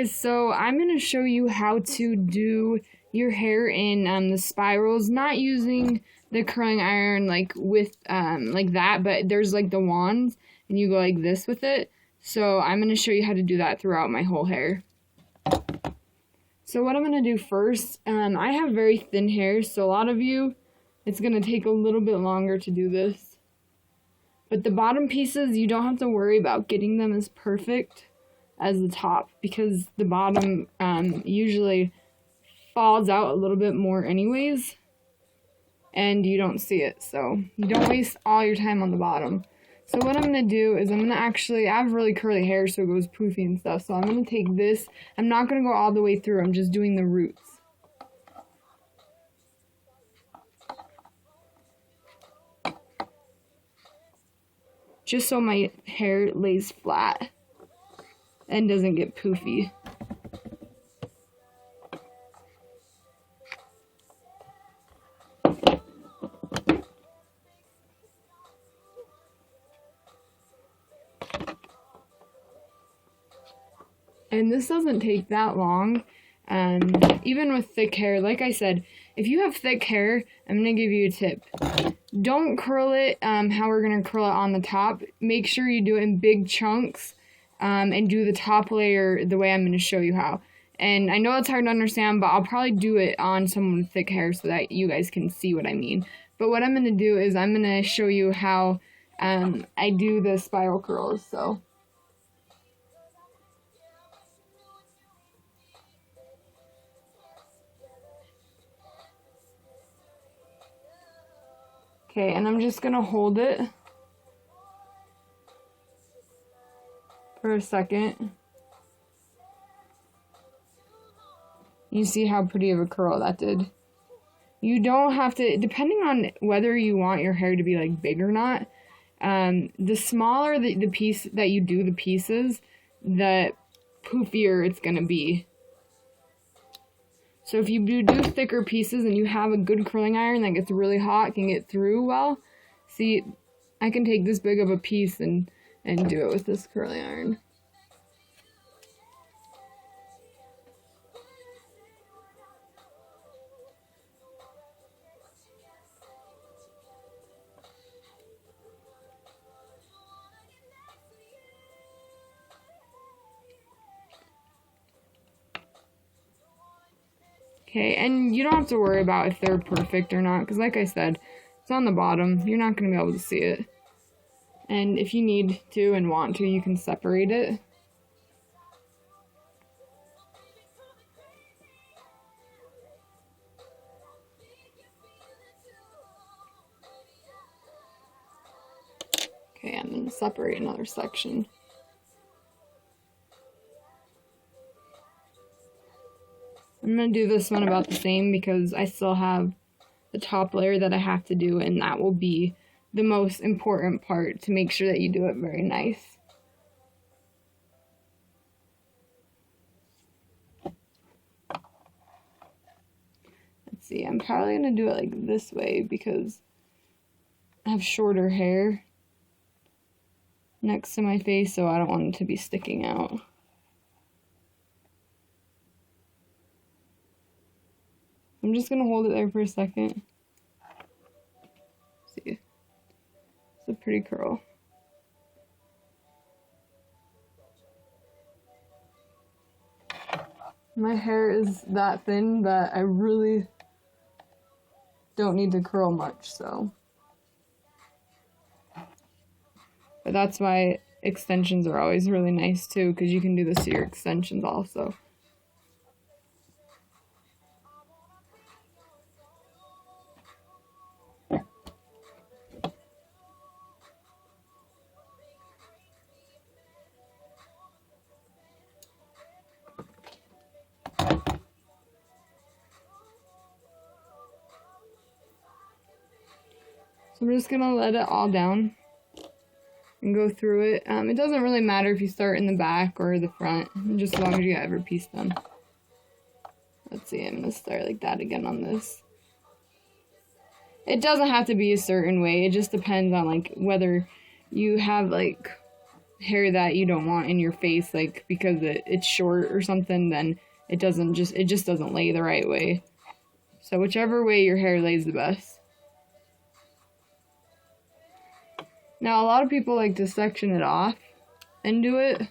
So I'm going to show you how to do your hair in the spirals, not using the curling iron like with like that, but there's like the wands and you go like this with it. So I'm going to show you how to do that throughout my whole hair. So what I'm going to do first, I have very thin hair, so a lot of you, it's going to take a little bit longer to do this. But the bottom pieces, you don't have to worry about getting them as perfect as the top, because the bottom usually falls out a little bit more anyways, and you don't see it, so you don't waste all your time on the bottom. So what I'm going to do is I have really curly hair, so it goes poofy and stuff, so I'm going to take this. I'm not going to go all the way through, I'm just doing the roots. Just so my hair lays flat and doesn't get poofy. And this doesn't take that long. Even with thick hair, like I said, if you have thick hair, I'm going to give you a tip. Don't curl it how we're going to curl it on the top. Make sure you do it in big chunks and do the top layer the way I'm going to show you how. And I know it's hard to understand, but I'll probably do it on someone with thick hair so that you guys can see what I mean. But what I'm going to do is I'm going to show you how I do the spiral curls. So. Okay, and I'm just gonna hold it for a second. You see how pretty of a curl that did. You don't have to, depending on whether you want your hair to be like big or not, the smaller the piece that you do the pieces, the poofier it's gonna be. So if you do thicker pieces and you have a good curling iron that gets really hot, can get through well, see, I can take this big of a piece and do it with this curling iron. Okay, and you don't have to worry about if they're perfect or not, because like I said, it's on the bottom. You're not going to be able to see it. And if you need to and want to, you can separate it. Okay, I'm going to separate another section. I'm going to do this one about the same because I still have the top layer that I have to do, and that will be the most important part to make sure that you do it very nice. Let's see, I'm probably going to do it like this way because I have shorter hair next to my face, so I don't want it to be sticking out. I'm just going to hold it there for a second. See, it's a pretty curl. My hair is that thin that I really don't need to curl much, so. But that's why extensions are always really nice too, because you can do this to your extensions also. So I'm just gonna let it all down and go through it. It doesn't really matter if you start in the back or the front, just as long as you get every piece done. Let's see, I'm gonna start like that again on this. It doesn't have to be a certain way, it just depends on like whether you have like hair that you don't want in your face, like because it's short or something, then it just doesn't lay the right way. So whichever way your hair lays the best. Now a lot of people like to section it off and do it,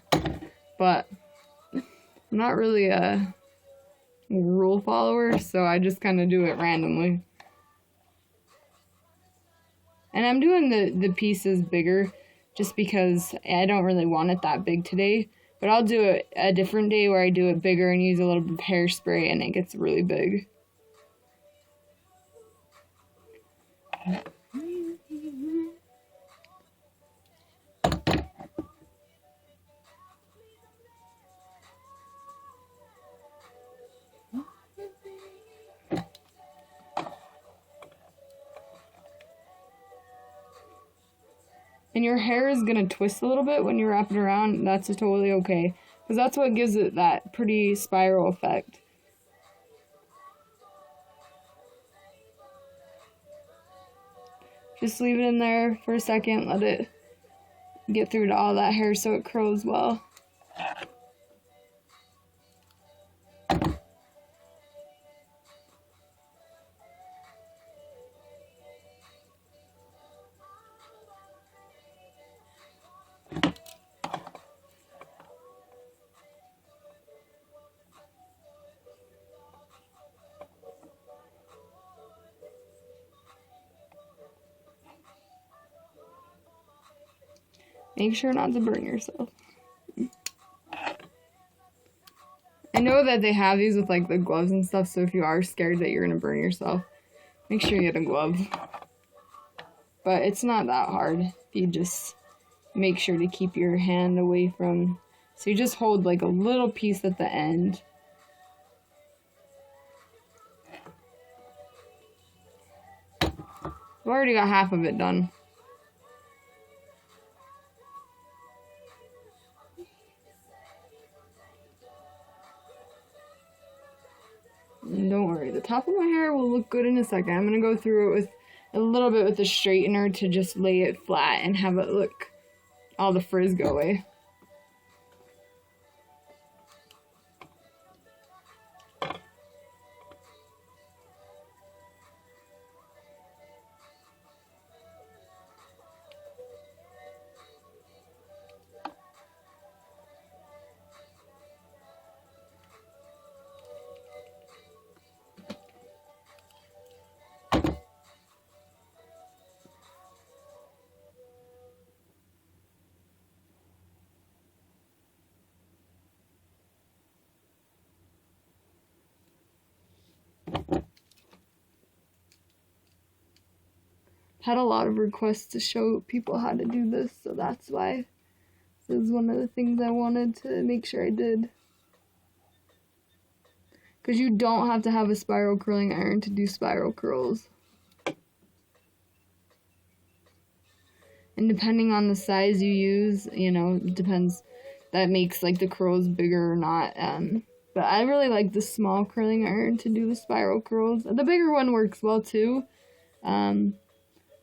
but I'm not really a rule follower, so I just kind of do it randomly. And I'm doing the pieces bigger just because I don't really want it that big today. But I'll do it a different day where I do it bigger and use a little bit of hairspray and it gets really big. And your hair is going to twist a little bit when you wrap it around. That's totally okay. Because that's what gives it that pretty spiral effect. Just leave it in there for a second. Let it get through to all that hair so it curls well. Make sure not to burn yourself. I know that they have these with like the gloves and stuff, so if you are scared that you're gonna burn yourself, make sure you get a glove. But it's not that hard if you just make sure to keep your hand away from, so you just hold like a little piece at the end. I've already got half of it done. And don't worry, the top of my hair will look good in a second. I'm going to go through it with a little bit with the straightener to just lay it flat and have it look, all the frizz go away. Had a lot of requests to show people how to do this, so that's why this is one of the things I wanted to make sure I did. Because you don't have to have a spiral curling iron to do spiral curls. And depending on the size you use, you know, it depends. That makes like the curls bigger or not. But I really like the small curling iron to do the spiral curls. The bigger one works well too.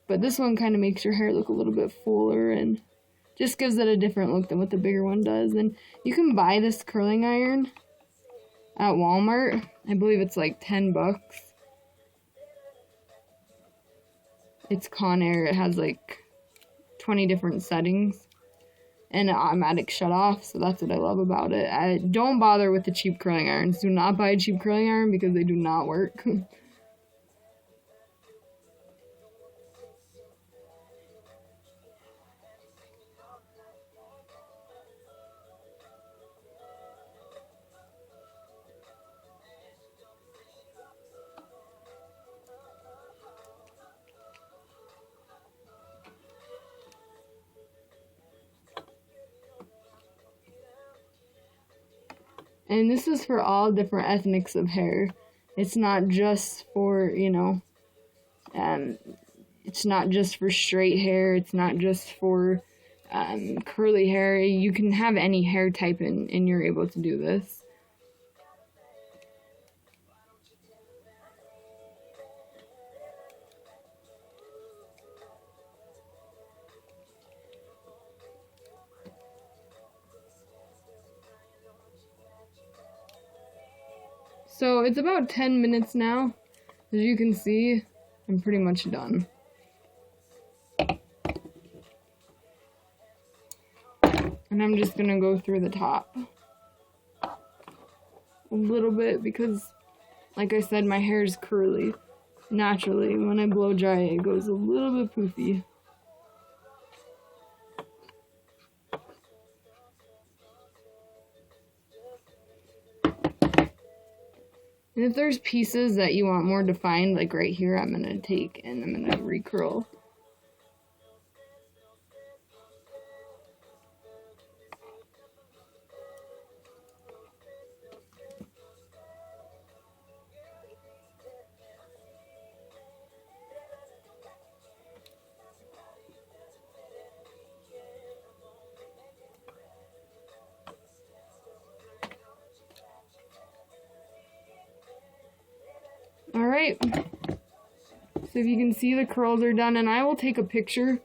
But this one kind of makes your hair look a little bit fuller and just gives it a different look than what the bigger one does. And you can buy this curling iron at Walmart. I believe it's like $10. It's Conair. It has like 20 different settings and an automatic shut off, so that's what I love about it. I don't bother with the cheap curling irons. Do not buy a cheap curling iron because they do not work. And this is for all different ethnics of hair. It's not just for, you know, it's not just for straight hair. It's not just for curly hair. You can have any hair type and you're able to do this. So it's about 10 minutes now. As you can see, I'm pretty much done. And I'm just gonna go through the top a little bit because, like I said, my hair is curly. Naturally, when I blow dry, it goes a little bit poofy. And if there's pieces that you want more defined, like right here, I'm gonna take and I'm gonna recurl. Alright, so if you can see, the curls are done, and I will take a picture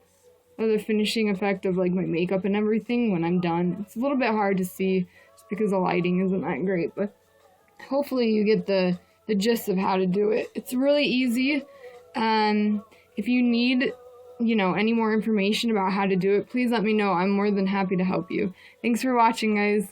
of the finishing effect of like my makeup and everything when I'm done. It's a little bit hard to see just because the lighting isn't that great, but hopefully you get the gist of how to do it. It's really easy. If you need, any more information about how to do it, please let me know. I'm more than happy to help you. Thanks for watching, guys.